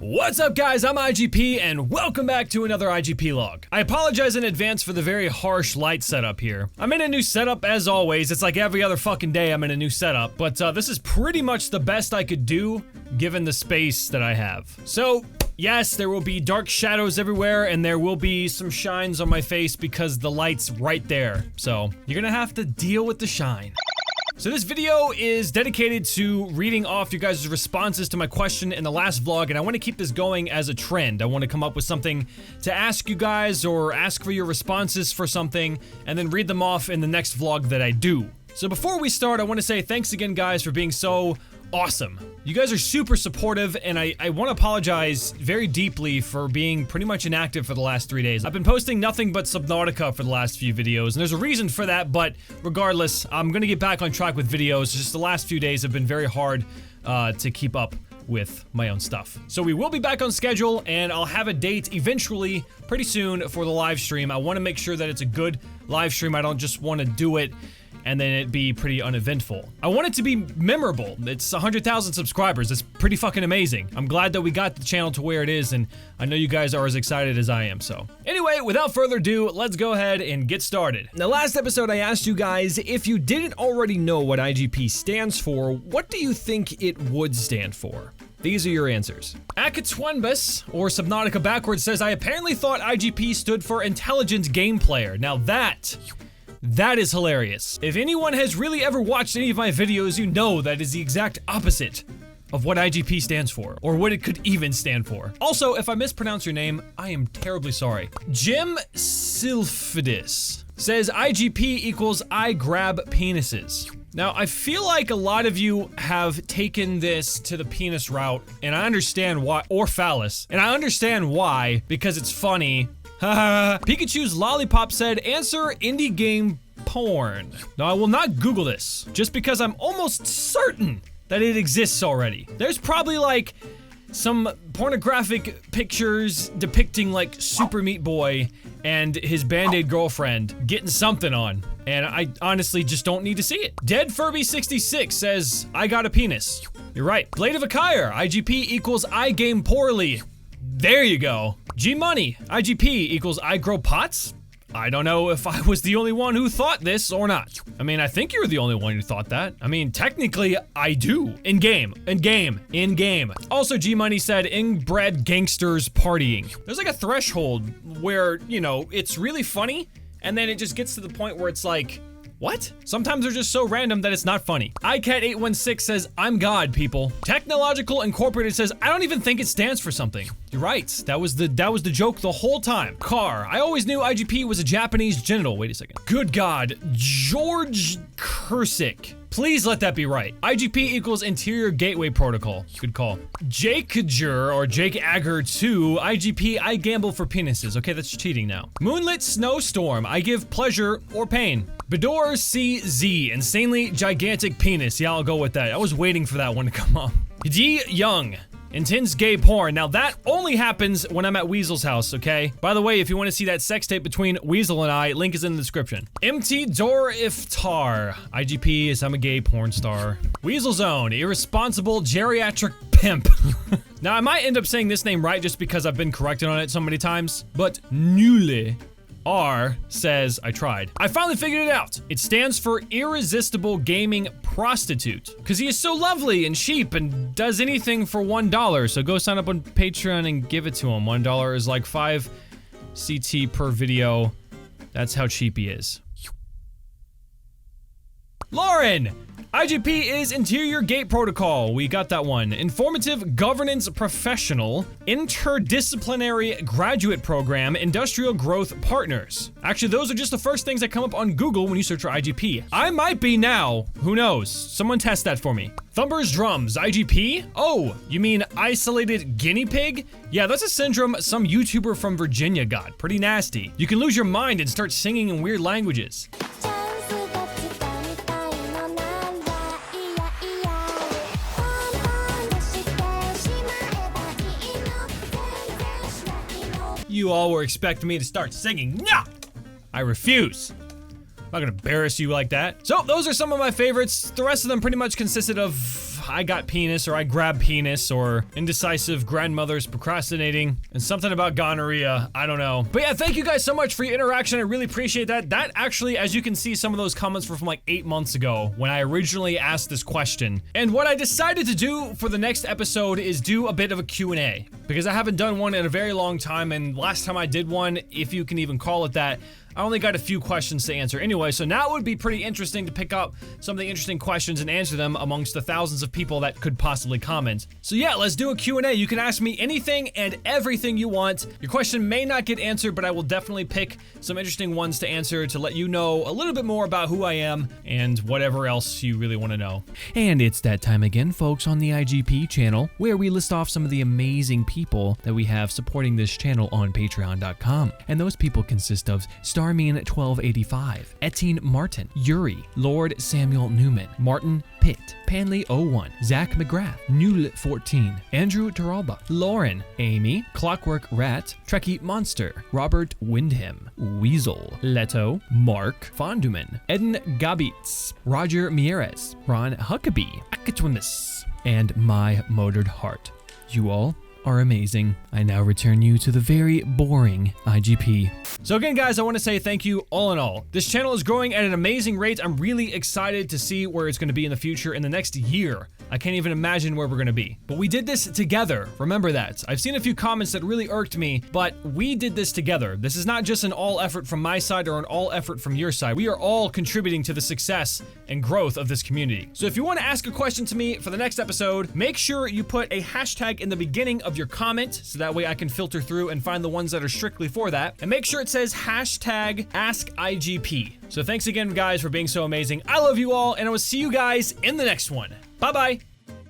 What's up guys, I'm IGP and welcome back to another IGP log. I apologize in advance for the very harsh light setup here. I'm in a new setup as always. It's like every other fucking day I'm in a new setup, but this is pretty much the best I could do given the space that I have. So yes, there will be dark shadows everywhere and there will be some shines on my face because the light's right there. So you're gonna have to deal with the shine. So this video is dedicated to reading off you guys' responses to my question in the last vlog, and I want to keep this going as a trend. I want to come up with something to ask you guys or ask for your responses for something and then read them off in the next vlog that I do. So before we start, I want to say thanks again guys for being so awesome. You guys are super supportive and I want to apologize very deeply for being pretty much inactive for the last 3 days. I've been posting nothing but Subnautica for the last few videos and there's a reason for that, but regardless, I'm gonna get back on track with videos. Just the last few days have been very hard to keep up with my own stuff. So we will be back on schedule and I'll have a date eventually pretty soon for the live stream. I want to make sure that it's a good live stream. I don't just want to do it and then it'd be pretty uneventful. I want it to be memorable. It's 100,000 subscribers. It's pretty fucking amazing. I'm glad that we got the channel to where it is, and I know you guys are as excited as I am, so. Anyway, without further ado, let's go ahead and get started. In the last episode, I asked you guys, if you didn't already know what IGP stands for, what do you think it would stand for? These are your answers. Akatwanbus, or Subnautica backwards, says, I apparently thought IGP stood for Intelligent Game Player. Now that is hilarious. If anyone has really ever watched any of my videos, you know that is the exact opposite of what IGP stands for, or what it could even stand for. Also, if I mispronounce your name, I am terribly sorry. Jim Sylphidis says IGP equals I grab penises. Now, I feel like a lot of you have taken this to the penis route, and I understand why, or phallus, and I understand why, because it's funny. Pikachu's Lollipop said, answer indie game porn. Now, I will not Google this, just because I'm almost certain that it exists already. There's probably like some pornographic pictures depicting like Super Meat Boy and his Band-Aid girlfriend getting something on, and I honestly just don't need to see it. Dead Furby 66 says, I got a penis. You're right. Blade of Akire, IGP equals I game poorly. There you go. G-Money, IGP equals I grow pots? I don't know if I was the only one who thought this or not. I mean, I think you're the only one who thought that. I mean, technically, I do. In-game. Also, G-Money said, inbred gangsters partying. There's like a threshold where, you know, it's really funny, and then it just gets to the point where it's like, what? Sometimes they're just so random that it's not funny. iCat816 says, I'm God, people. Technological Incorporated says, I don't even think it stands for something. You're right. That was the joke the whole time. Car. I always knew IGP was a Japanese genital. Wait a second. Good God. George Kursick. Please let that be right. IGP equals Interior Gateway Protocol. Good call. Jake Jur or Jake Agger 2. IGP, I gamble for penises. Okay, that's cheating now. Moonlit Snowstorm. I give pleasure or pain. Bedor CZ. Insanely gigantic penis. Yeah, I'll go with that. I was waiting for that one to come up. D Young. Intense gay porn. Now that only happens when I'm at Weasel's house, okay? By the way, if you want to see that sex tape between Weasel and I, link is in the description. MT Dor Iftar. IGP is I'm a gay porn star. Weasel Zone. Irresponsible geriatric pimp. Now I might end up saying this name right just because I've been corrected on it so many times, but Nule R says, I tried. I finally figured it out. It stands for Irresistible Gaming Prostitute. Because he is so lovely and cheap and does anything for $1. So go sign up on Patreon and give it to him. $1 is like 5 CT per video. That's how cheap he is. Lauren! IGP is Interior Gate Protocol. We got that one. Informative Governance Professional. Interdisciplinary Graduate Program. Industrial Growth Partners. Actually, those are just the first things that come up on Google when you search for IGP. I might be now. Who knows? Someone test that for me. Thumber's Drums. IGP? Oh, you mean Isolated Guinea Pig? Yeah, that's a syndrome some YouTuber from Virginia got. Pretty nasty. You can lose your mind and start singing in weird languages. You all were expecting me to start singing. No! I refuse. I'm not gonna embarrass you like that. So those are some of my favorites. The rest of them pretty much consisted of I got penis, or I grab penis, or indecisive grandmothers procrastinating, and something about gonorrhea. I don't know. But yeah, thank you guys so much for your interaction. I really appreciate that. That actually, as you can see, some of those comments were from like 8 months ago when I originally asked this question. And what I decided to do for the next episode is do a bit of a Q&A, because I haven't done one in a very long time, and last time I did one, if you can even call it that, I only got a few questions to answer anyway, so now it would be pretty interesting to pick up some of the interesting questions and answer them amongst the thousands of people that could possibly comment. So yeah, let's do a Q&A. You can ask me anything and everything you want. Your question may not get answered, but I will definitely pick some interesting ones to answer to let you know a little bit more about who I am and whatever else you really want to know. And it's that time again, folks, on the IGP channel, where we list off some of the amazing people that we have supporting this channel on patreon.com. And those people consist of Starmean1285, Etienne Martin, Yuri, Lord Samuel Newman, Martin Pitt, Panley01, Zach McGrath, Newlit14, Andrew Taralba, Lauren, Amy, Clockwork Rat, Trekkie Monster, Robert Windham, Weasel, Leto, Mark, Fonduman, Eden Gabitz, Roger Mieres, Ron Huckabee, Akatwimis, and My Motored Heart. You all are amazing. I now return you to the very boring IGP. So again, guys, I want to say thank you all in all. This channel is growing at an amazing rate. I'm really excited to see where it's going to be in the future in the next year. I can't even imagine where we're going to be. But we did this together. Remember that. I've seen a few comments that really irked me, but we did this together. This is not just an all effort from my side or an all effort from your side. We are all contributing to the success and growth of this community. So if you want to ask a question to me for the next episode, make sure you put a hashtag in the beginning of your comment, so that way I can filter through and find the ones that are strictly for that. And make sure it says hashtag AskIGP. So thanks again, guys, for being so amazing. I love you all, and I will see you guys in the next one. Bye-bye.